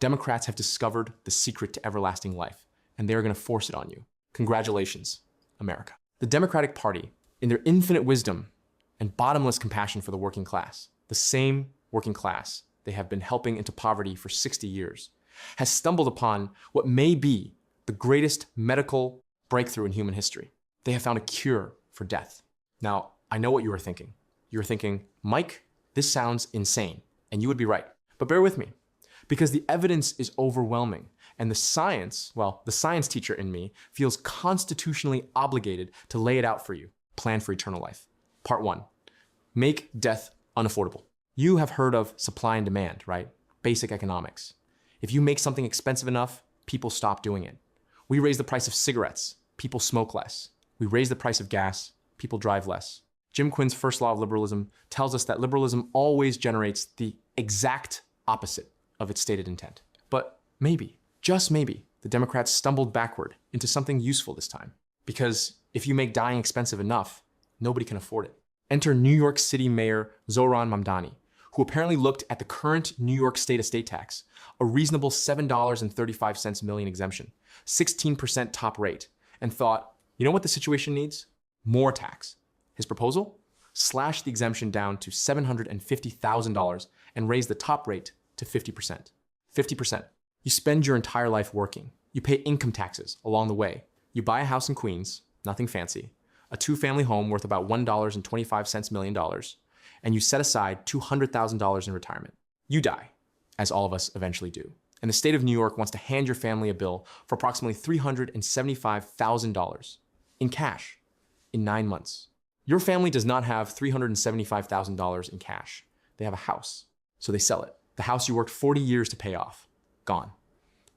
Democrats have discovered the secret to everlasting life, and they are going to force it on you. Congratulations, America. The Democratic Party, in their infinite wisdom and bottomless compassion for the working class, the same working class they have been helping into poverty for 60 years, has stumbled upon what may be the greatest medical breakthrough in human history. They have found a cure for death. Now, I know what you are thinking. You're thinking, Mike, this sounds insane, and you would be right. But bear with me, because the evidence is overwhelming, and the science teacher in me feels constitutionally obligated to lay it out for you. Plan for eternal life. Part 1, make death unaffordable. You have heard of supply and demand, right? Basic economics. If you make something expensive enough, people stop doing it. We raise the price of cigarettes, people smoke less. We raise the price of gas, people drive less. Jim Quinn's first law of liberalism tells us that liberalism always generates the exact opposite of its stated intent. But maybe, just maybe, the Democrats stumbled backward into something useful this time. Because if you make dying expensive enough, nobody can afford it. Enter New York City Mayor Zohran Mamdani, who apparently looked at the current New York State estate tax, a reasonable $7.35 million exemption, 16% top rate, and thought, you know what the situation needs? More tax. His proposal? Slash the exemption down to $750,000 and raise the top rate to 50%. 50%. You spend your entire life working. You pay income taxes along the way. You buy a house in Queens, nothing fancy, a 2-family home worth about $1.25 million, and you set aside $200,000 in retirement. You die, as all of us eventually do. And the state of New York wants to hand your family a bill for approximately $375,000 in cash in 9 months. Your family does not have $375,000 in cash. They have a house, so they sell it. The house you worked 40 years to pay off, gone.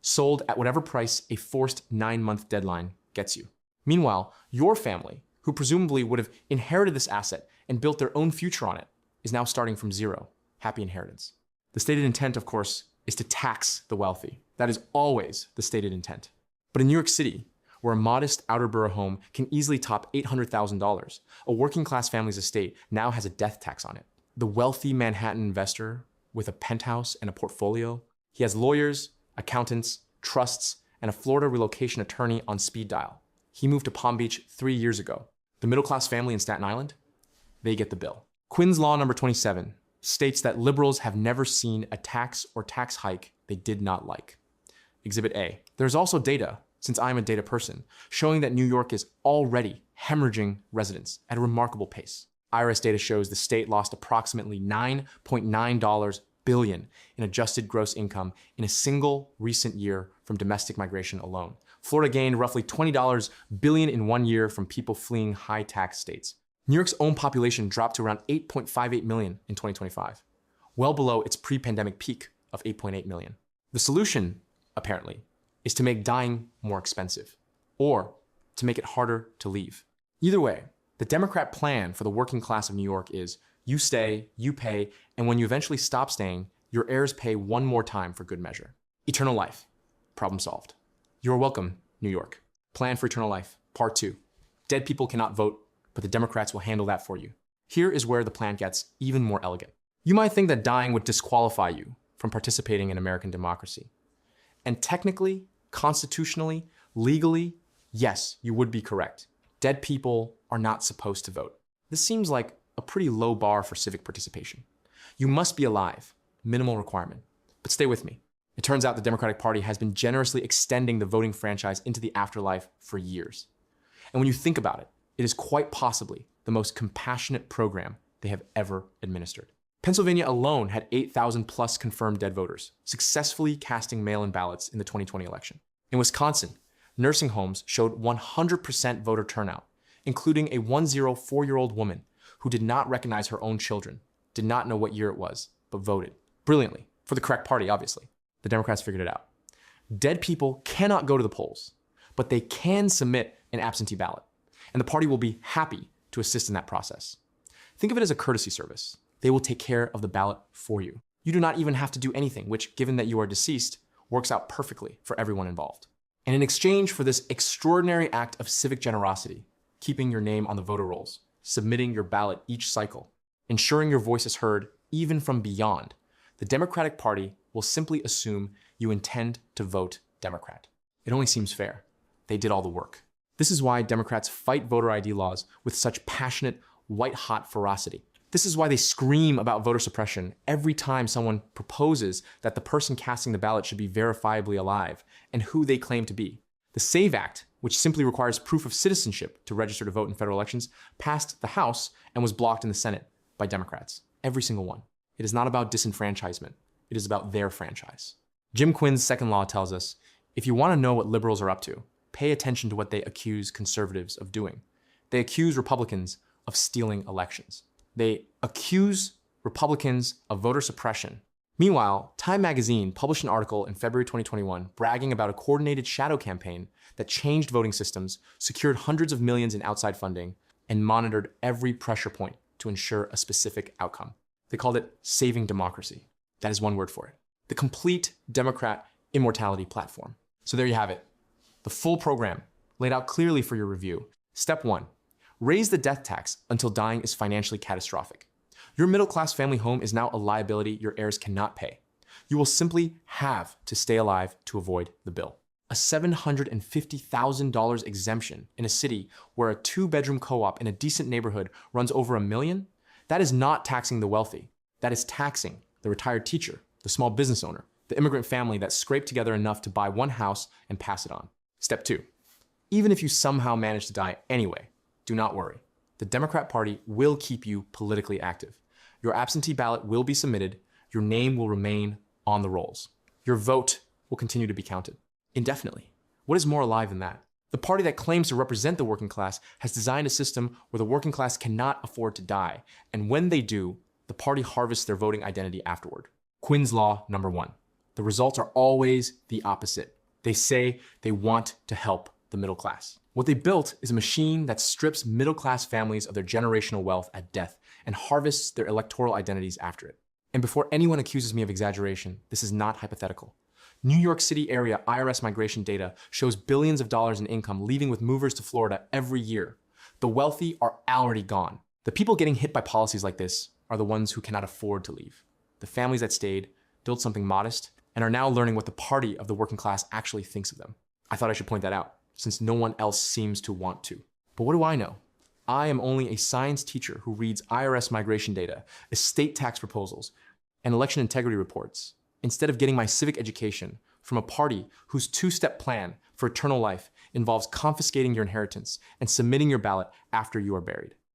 Sold at whatever price a forced 9-month deadline gets you. Meanwhile, your family, who presumably would have inherited this asset and built their own future on it, is now starting from zero. Happy inheritance. The stated intent, of course, is to tax the wealthy. That is always the stated intent. But in New York City, where a modest outer borough home can easily top $800,000, a working class family's estate now has a death tax on it. The wealthy Manhattan investor with a penthouse and a portfolio, he has lawyers, accountants, trusts, and a Florida relocation attorney on speed dial. He moved to Palm Beach 3 years ago. The middle class family in Staten Island, they get the bill. Quinn's Law number 27 states that liberals have never seen a tax or tax hike they did not like. Exhibit A. There's also data, since I'm a data person, showing that New York is already hemorrhaging residents at a remarkable pace. IRS data shows the state lost approximately $9.9 billion in adjusted gross income in a single recent year from domestic migration alone. Florida gained roughly $20 billion in 1 year from people fleeing high tax states. New York's own population dropped to around 8.58 million in 2025, well below its pre-pandemic peak of 8.8 million. The solution, apparently, is to make dying more expensive, or to make it harder to leave. Either way, the Democrat plan for the working class of New York is you stay, you pay, and when you eventually stop staying, your heirs pay one more time for good measure. Eternal life. Problem solved. You're welcome, New York. Plan for eternal life. Part 2. Dead people cannot vote, but the Democrats will handle that for you. Here is where the plan gets even more elegant. You might think that dying would disqualify you from participating in American democracy. And technically, constitutionally, legally, yes, you would be correct. Dead people are not supposed to vote. This seems like a pretty low bar for civic participation. You must be alive, minimal requirement. But stay with me. It turns out the Democratic Party has been generously extending the voting franchise into the afterlife for years. And when you think about it, it is quite possibly the most compassionate program they have ever administered. Pennsylvania alone had 8,000 plus confirmed dead voters, successfully casting mail-in ballots in the 2020 election. In Wisconsin, nursing homes showed 100% voter turnout, including a 104-year-old woman who did not recognize her own children, did not know what year it was, but voted. Brilliantly. For the correct party, obviously. The Democrats figured it out. Dead people cannot go to the polls, but they can submit an absentee ballot, and the party will be happy to assist in that process. Think of it as a courtesy service. They will take care of the ballot for you. You do not even have to do anything, which, given that you are deceased, works out perfectly for everyone involved. And in exchange for this extraordinary act of civic generosity, keeping your name on the voter rolls, submitting your ballot each cycle, ensuring your voice is heard even from beyond, the Democratic Party will simply assume you intend to vote Democrat. It only seems fair. They did all the work. This is why Democrats fight voter ID laws with such passionate, white-hot ferocity. This is why they scream about voter suppression every time someone proposes that the person casting the ballot should be verifiably alive and who they claim to be. The SAVE Act, which simply requires proof of citizenship to register to vote in federal elections, passed the House and was blocked in the Senate by Democrats. Every single one. It is not about disenfranchisement. It is about their franchise. Jim Quinn's second law tells us, if you want to know what liberals are up to, pay attention to what they accuse conservatives of doing. They accuse Republicans of stealing elections. They accuse Republicans of voter suppression. Meanwhile, Time magazine published an article in February 2021 bragging about a coordinated shadow campaign that changed voting systems, secured hundreds of millions in outside funding, and monitored every pressure point to ensure a specific outcome. They called it Saving Democracy. That is one word for it. The complete Democrat immortality platform. So there you have it. The full program laid out clearly for your review. Step 1. Raise the death tax until dying is financially catastrophic. Your middle-class family home is now a liability your heirs cannot pay. You will simply have to stay alive to avoid the bill. A $750,000 exemption in a city where a 2-bedroom co-op in a decent neighborhood runs over $1 million? That is not taxing the wealthy. That is taxing the retired teacher, the small business owner, the immigrant family that scraped together enough to buy one house and pass it on. Step 2. Even if you somehow manage to die anyway, do not worry. The Democrat Party will keep you politically active. Your absentee ballot will be submitted. Your name will remain on the rolls. Your vote will continue to be counted indefinitely. What is more alive than that? The party that claims to represent the working class has designed a system where the working class cannot afford to die. And when they do, the party harvests their voting identity afterward. Quinn's Law number 1. The results are always the opposite. They say they want to help the middle class. What they built is a machine that strips middle-class families of their generational wealth at death and harvests their electoral identities after it. And before anyone accuses me of exaggeration, this is not hypothetical. New York City area IRS migration data shows billions of dollars in income leaving with movers to Florida every year. The wealthy are already gone. The people getting hit by policies like this are the ones who cannot afford to leave. The families that stayed built something modest and are now learning what the party of the working class actually thinks of them. I thought I should point that out, since no one else seems to want to. But what do I know? I am only a science teacher who reads IRS migration data, estate tax proposals, and election integrity reports, instead of getting my civic education from a party whose 2-step plan for eternal life involves confiscating your inheritance and submitting your ballot after you are buried.